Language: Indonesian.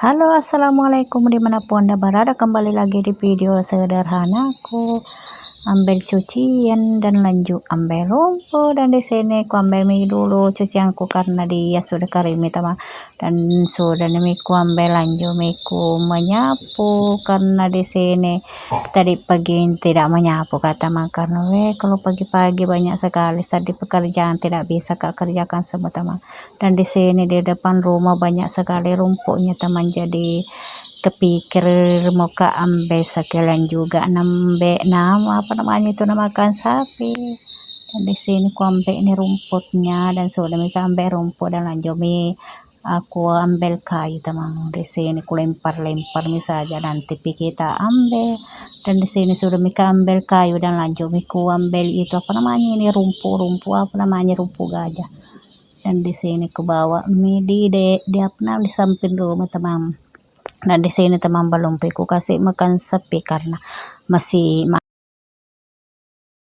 Halo, assalamualaikum dimanapun anda berada, kembali lagi di video sederhanaku. Ambil cucian dan lanjut ambil rumput, dan di sini ku ambil mie dulu cucianku karena dia sudah kering teman, dan sudah ku ambil lanjut ku menyapu karena di sini tadi pagi tidak menyapu kata makan kalau pagi-pagi banyak sekali tadi pekerjaan tidak bisa kak kerjakan semua teman. Dan di sini di depan rumah banyak sekali rumputnya teman, jadi kepikir mau ke ambil sekalian juga nama apa namanya itu nama makan sapi. Dan di sini ku ambil ini rumputnya, dan sudah mereka ambil rumput dan lanjut aku ambil kayu teman. Di sini ku lempar-lempar saja, nanti kita ambil. Dan di sini sudah mereka ambil kayu dan lanjut ku ambil itu apa namanya ini rumput apa namanya rumput gajah. Dan di sini ku bawa mie di apa di samping rumah teman. Dan di sini teman belum ku kasih makan sapi karena masih